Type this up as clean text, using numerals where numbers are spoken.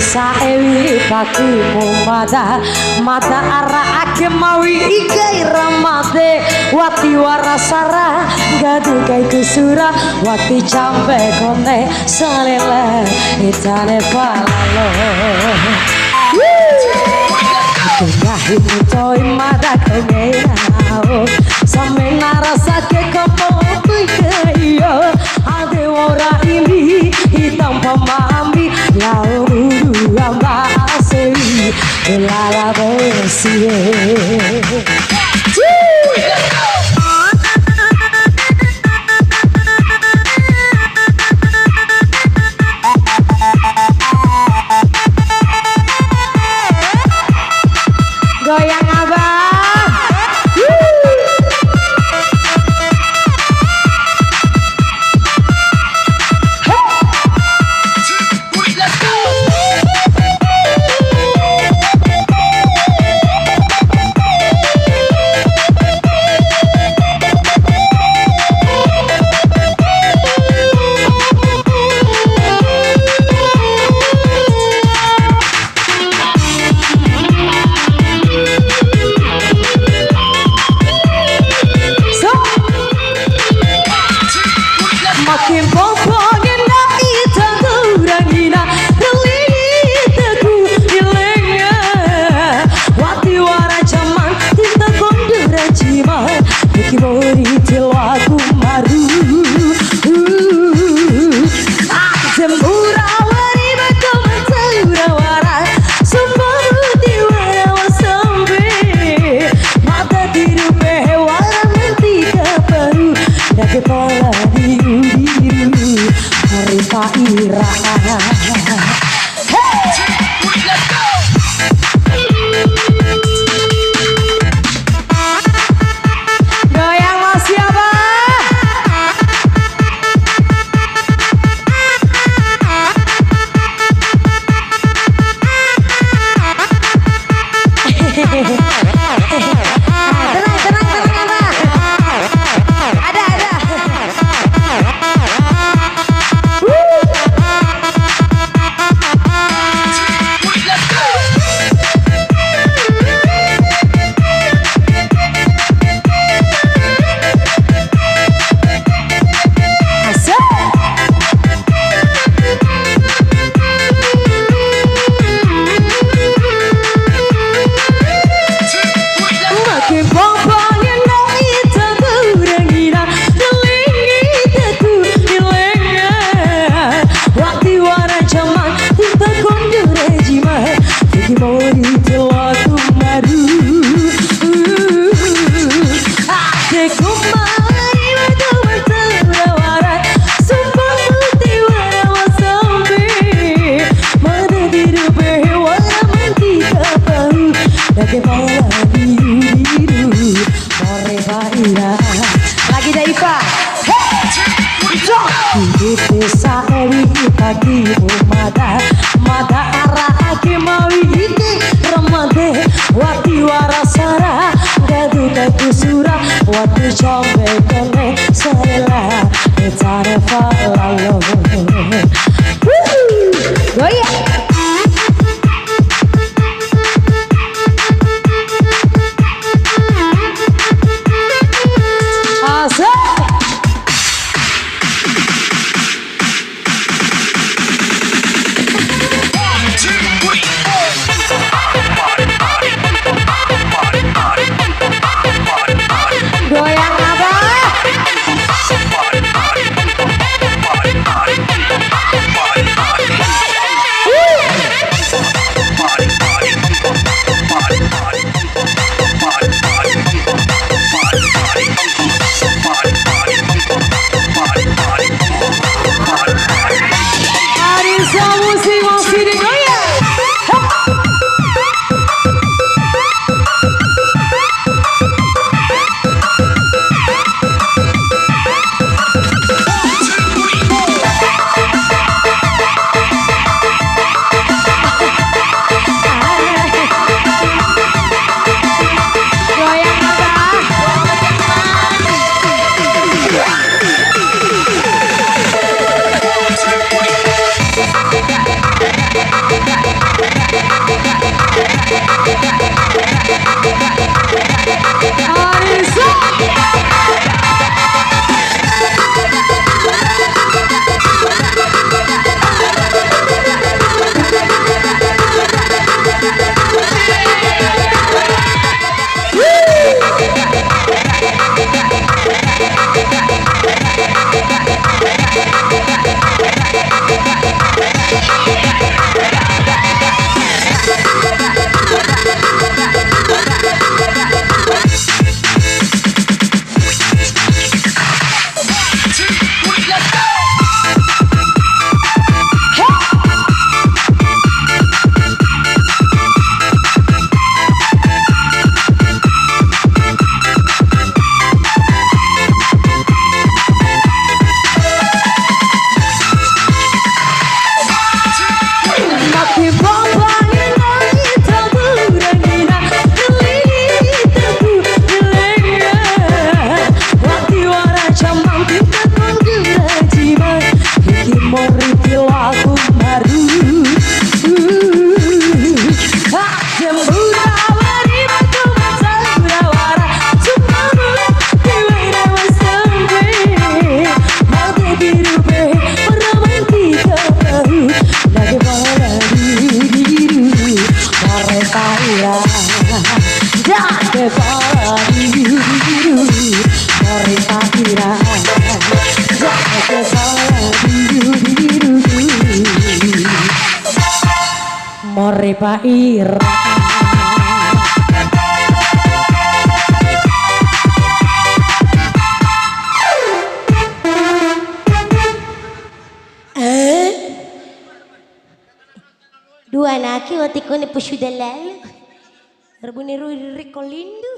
saewi pakimu mata mata arah ake mawi ikai ramate wati warasara gadu kai kusura wati campe kone salele itane palalo Tukahi mutoi mada kengena sampe narasake kemopi keyo ade ora ini hitam pamambi lau amba asewi lala bosie goyang abang makin pokoknya nak itu kurang hina terlihatku hilangnya wati wara zaman tinta kondura cima bikin bori tilaku maru jembura wari betul betul wara sumpah ruti wara wasambe mata tiru wara menti keparu dah kepala Rita Ira goyang mas siapa lagi Dae Ivan desa ewi pakimu mata mata arah ake mawi ike ramade wati warasara gadu kaku sura wati combe kone salela etare falalo goyang goyang apa? ore paira dua naki watikone pusudalalu rebune ruri kolindu